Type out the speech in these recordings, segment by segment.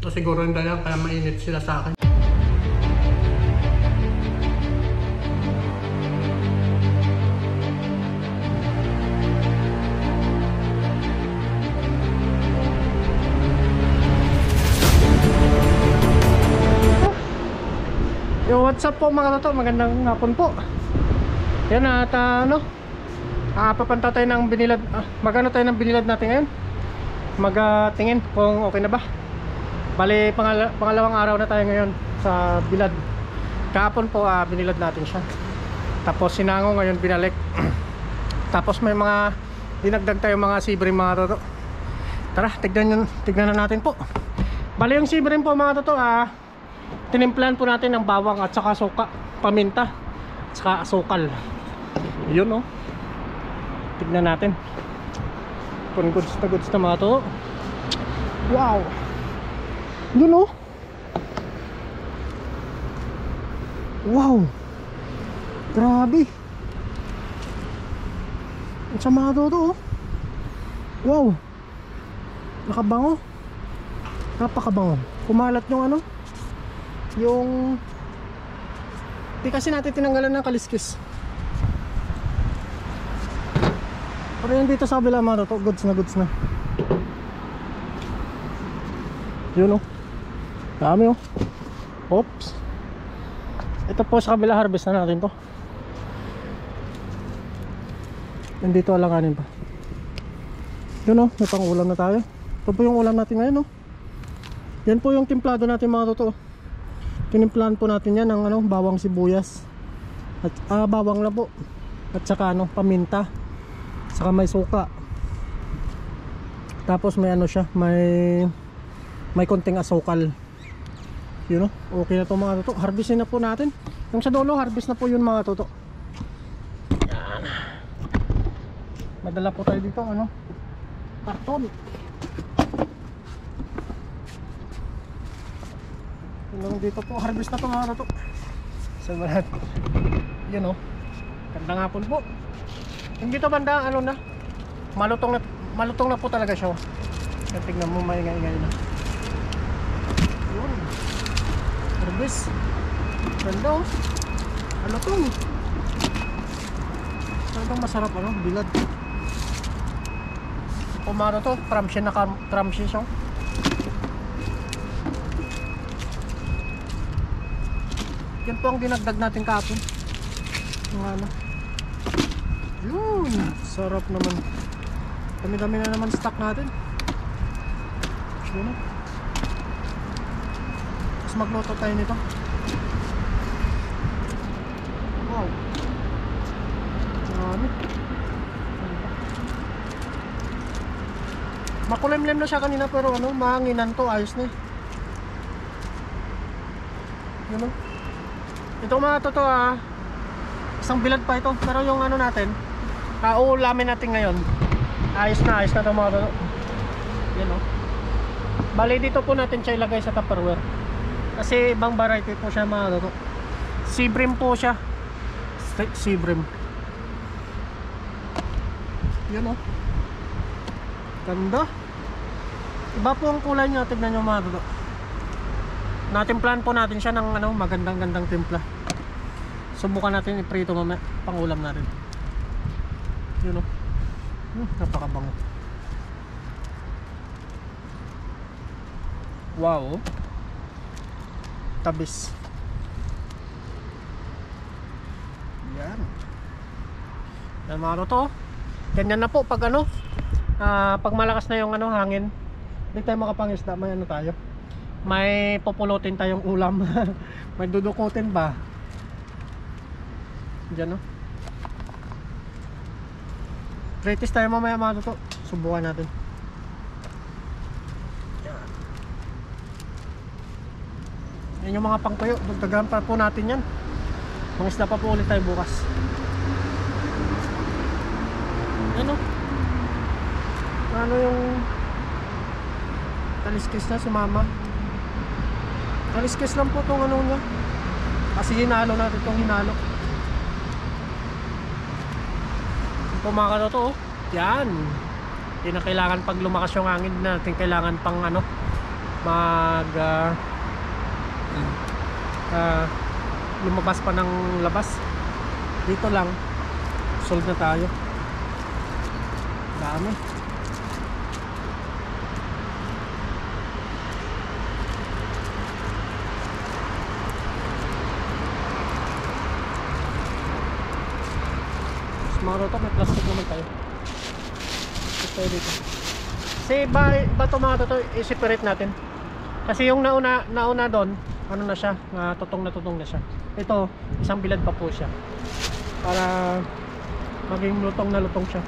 Ito siguro yung dahilan kaya mainit sila sa akin. Yo, what's up po mga toto, magandang hapon po. Yan at papunta tayo ng binilad. Magano tayo ng binilad natin ngayon. Magtingin kung okay na ba. Bali pangalawang araw na tayo ngayon sa bilad. Kahapon po binilad natin siya. Tapos sinango, ngayon binalik. Tapos may mga dinagdag tayo mga sibrim mga toto. Tara, tignan na natin po. Bali yung sibrim po mga toto, tinimplan po natin ng bawang at saka suka, paminta at saka asukal. Yun oh. Tignan natin kung goods na mga to. Wow. Yun oh. Wow. Grabe. Ang sa mga to oh. Wow. Nakabango. Napakabango. Kumalat yung ano, yung di kasi natin tinanggalan ng kaliskis. Pero yun dito sa kabila mga to, goods na. Yun oh. Dami oh. Oops. Ito po sa kabila, harvest na natin to. Nandito alanganin pa. Yun oh, may pang ulam na tayo. Ito po yung ulam natin ngayon oh. Yan po yung timplado natin mga totoo. Tinimplahan po natin yan ng bawang sibuyas at bawang na po at saka paminta, saka may suka, tapos may siya, may konting asukal. Yun okay na to mga toto. Harvestin na po natin. Yung sa dulo harvest na po yun mga toto. Yan. Madala po tayo dito karton. Dito po harvest na to mga toto. Sa balat. Yun oh. Gandang hapon po. Yung dito banda na malutong na po talaga siya. Tingnan mo, maingay-ingay na. Yun. Harvest. Ganda oh. Malutong. Talagang masarap bilad. Pumaro to, tramshin siya. Yan po ang dinagdag natin kahapon. Yun, sarap naman. Dami-dami na naman stock natin. Yun o. Tapos magluto tayo nito. Wow. Marami. Makulimlim na siya kanina pero mahanginan to, ayos na eh. Yun o. Ito mga toto isang bilad pa ito. Pero yung natin, uulamin natin ngayon, ayos na ito mga toto. Yan o. Bali dito po natin siya ilagay sa Tupperware. Kasi ibang variety po siya mga toto. Sibrim po siya. Sibrim. Yan o. Ganda. Iba po ang kulay niya. Tignan nyo mga toto. Natimplahan po natin siya ng magandang timpla. Subukan natin iprito mamaya, pang ulam natin. Yun o. Napakabango. Wow. Tabis. Yan. Yan mga to. Ganyan na po pag pag malakas na yung hangin. Hindi tayo makapangisda, may tayo. May populutin tayong ulam. May dudukutin ba? Diyan o. Practice tayo mamaya mga toto. Subukan natin. Yan yung mga pangtuyo. Dagdagan pa po natin yan. Mangisda pa po ulit tayo bukas. Yan o. Ano yung kaliskis na si mama. Kaliskis lang po itong niya. Kasi hinalo natin itong hinalo. Pumaka na to Yan. Hindi na kailangan pag lumakas yung hangin natin kailangan pang mag lumabas pa ng labas. Dito lang solve na tayo. Dami. Mga roto, may plastic naman tayo. Ito dito. Kasi bato mga toto, i-separate natin. Kasi yung nauna doon, ano na siya, tutong na siya. Ito, isang bilad pa po siya. Para maging lutong na lutong siya.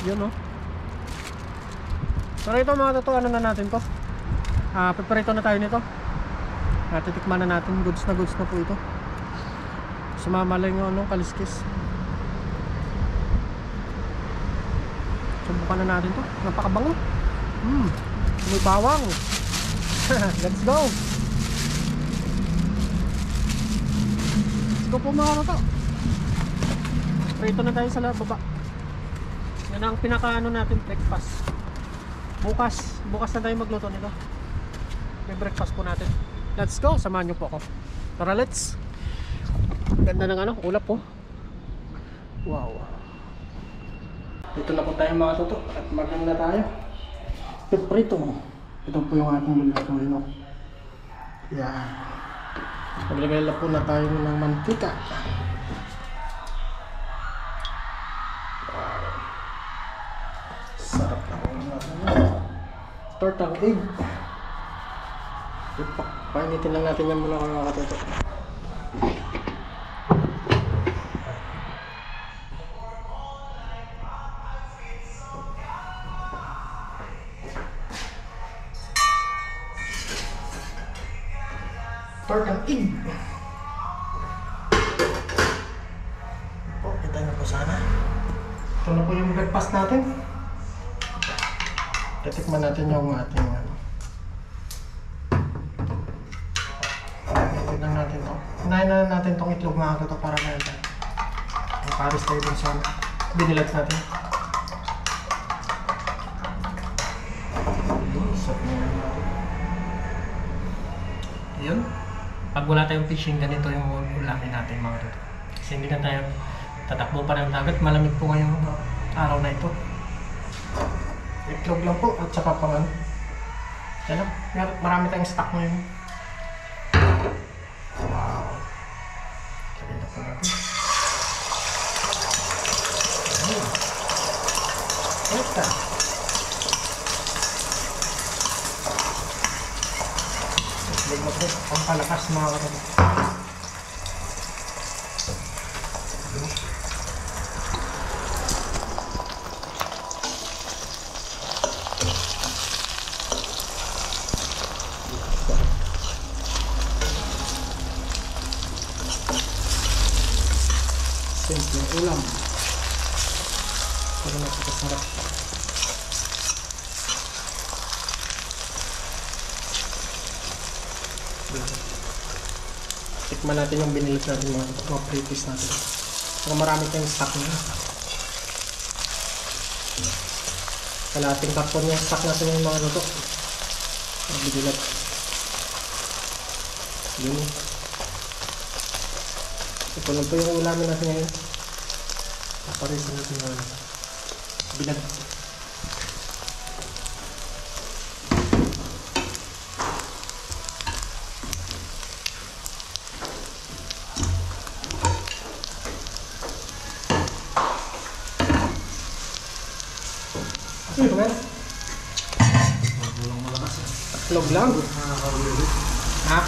Yun, no? Pero ito mga toto, ano na natin to? Preparito na tayo nito. Titikman na natin, goods na po ito. Sumama lang yung anong kaliskis. Subukan na natin to. Napakabango. May bawang. Let's go. Let's go po mga to. Prito na tayo sa baba. Yan ang pinaka-ano natin, breakfast. Bukas na tayo magluto nito. May breakfast po natin. Let's go. Samahan nyo po ako. Tara, let's. Ganda ng ulap po. Wow. Dito na po tayo mga toto. At maganda tayo. Piprito. Ito po yung ating lulutuin. Yan. Maglagay lang po na tayo ng mantika. Wow. Sarap na po tortang egg. Painitin lang natin yan muna mga katoto. Tortang egg. Kita nyo po sana. Ito na po yung breakfast natin. Titikman natin yung ating tignan natin to. Unahin na natin tong itlog mga katoto para na ito. Ang paris tayo dun sa binilag natin. Yun. Pag wala tayong fishing, ganito yung ulamin natin mga katoto. Kasi hindi na tayo tatakbo pa ng dagat. Malamig po ngayong araw na ito. Itlog lang po at saka pangan. Yan lang. Marami tayong stock ngayon. Wow. Kanina po natin. Ito. Itlog mo po. Pampalakas mga katoto. Simpleng ulam. Pero napakasarap. Tikman natin yung binilit natin mga pre-piece natin. Kung marami tayong stock na. Kalating kapon yung stock natin yung mga luto. Ang binilit. Yun. Ito lang po yung ulamin natin ngayon. Paparisin natin yung bilag. Ano ba? Tatlog lang. Ha?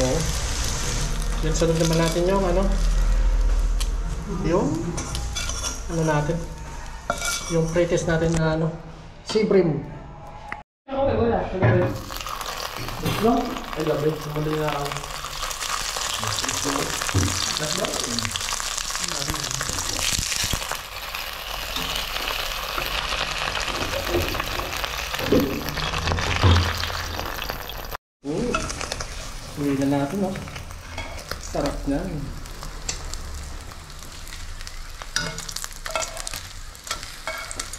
Oo. Yan, sunod naman natin yung ano natin, yung pre-test natin na sea bream. Okay, wala. No? Ay, labi. Sumuli na ako. Uwi na natin, no? Sarap na.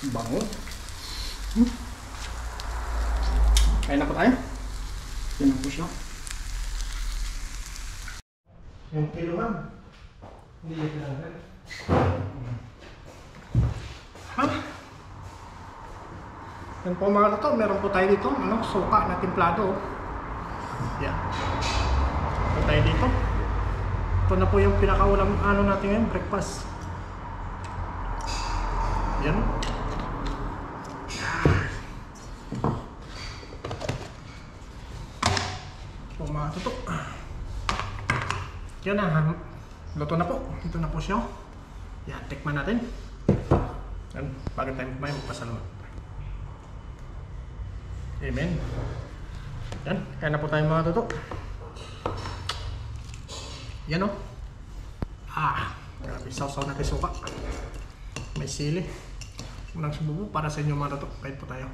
Bango. Kaya na po tayo. Yan ang push, no? Yung kilo, ma'am. Hindi yung kailangan. Ha? Yan po mga toto, meron po tayo dito, ano, suka na timplado. Yan. Po tayo dito. Ito na po yung pinakaulam ano natin ngayon, breakfast. Yan. Po mga toto. Yan na, luto na po. Ito na po siya. Yan, tikman natin. Yan, bago tayo magpasalamat. Amen. Yan, kaya na po tayo mga toto. Yan o. Grabe, sausaw natin suka. May sili. Unang sububo para sa inyo mga toto. Kahit po tayo.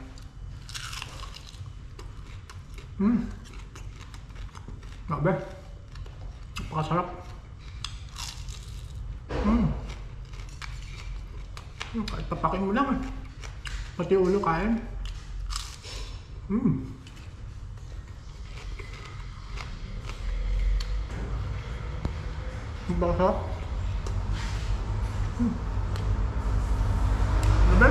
Grabe. Napakasarap. Kahit papakin mo lang. Pati ulo kain. Napakasarap. Grabe.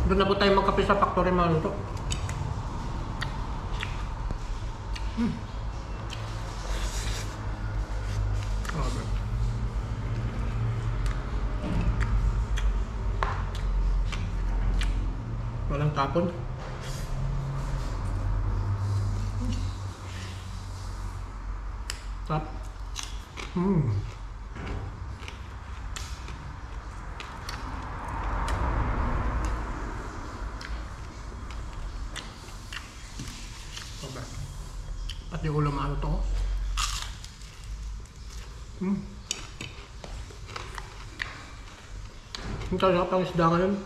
Doon na po tayo magkape sa factory mga luto. Walang tapon. Sarap. At yung ulam ano to. Ang sarap ang isda ngayon.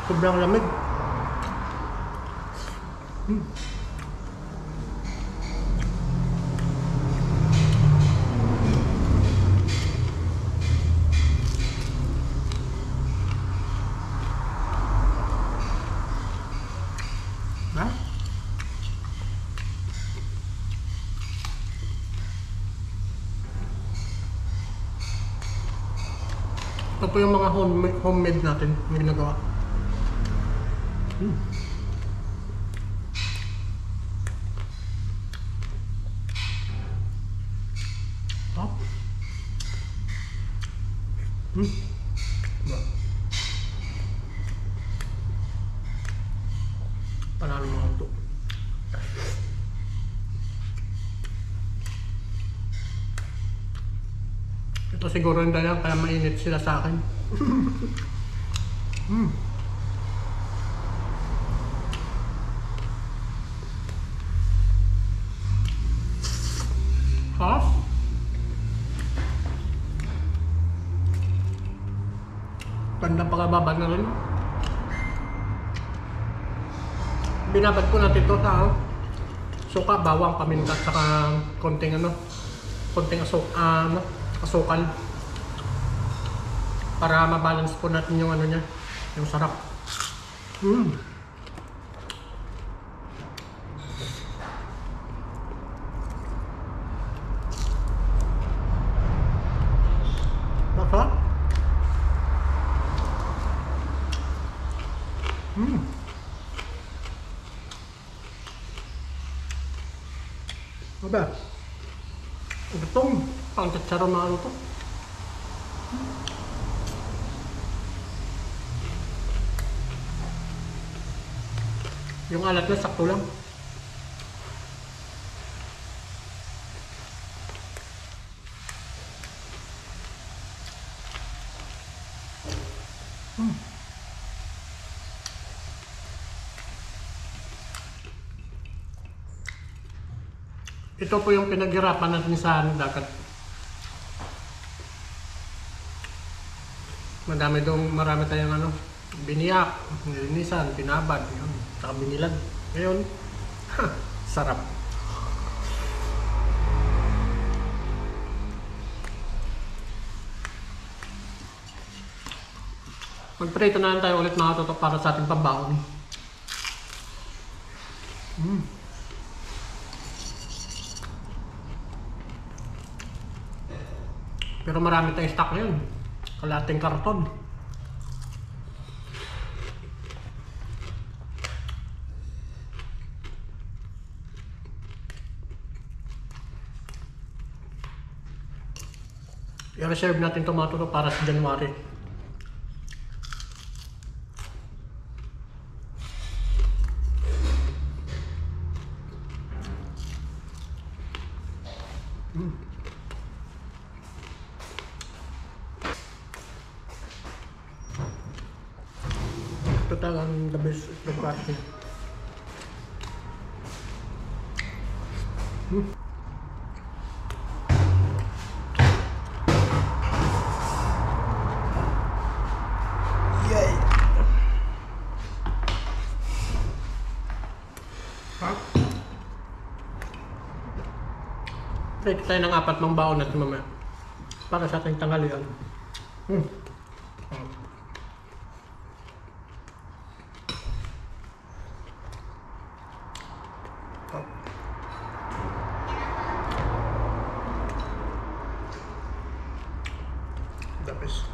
Sobrang lamig. Ha? Ito po yung mga homemade natin yung ginagawa. Panalo mga ito. Ito siguro yung dahilan kaya mainit sila sa akin. Ha? Ganda pakababa na rin. Binabad ko natin ito sa suka, bawang, paminta, saka konting asukal para mabalance po natin yung ano niya, yung sarap. Masarap. Aba, itong pang tatsaro mga ano to. Yung alat na sakto lang. Ito po yung pinaghirapan natin sa dagat. Marami tayong ano, biniyak, nilinisan, pinabad, yun, saka binilad. Ngayon, sarap. Magprito na lang tayo ulit mga toto para sa ating pambaon. Pero marami tayong stock ngayon. Kalating karton. I-reserve natin ito mga toto para sa January. Ito talagang the best itlog party. Yay! Prito tayo ng 4 mang baon natin mamaya para sa ating tanghalian. The best.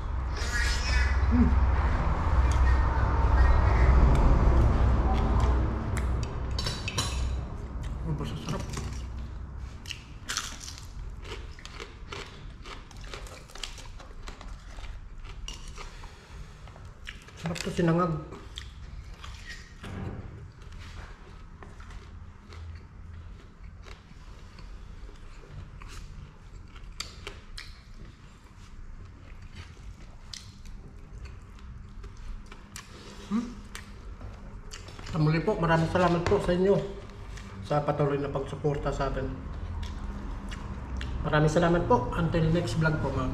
Ang sarap. Sarap to sinangag. Sa muli po, maraming salamat po sa inyo sa patuloy na pagsuporta sa atin. Maraming salamat po. Until next vlog po, ma'am.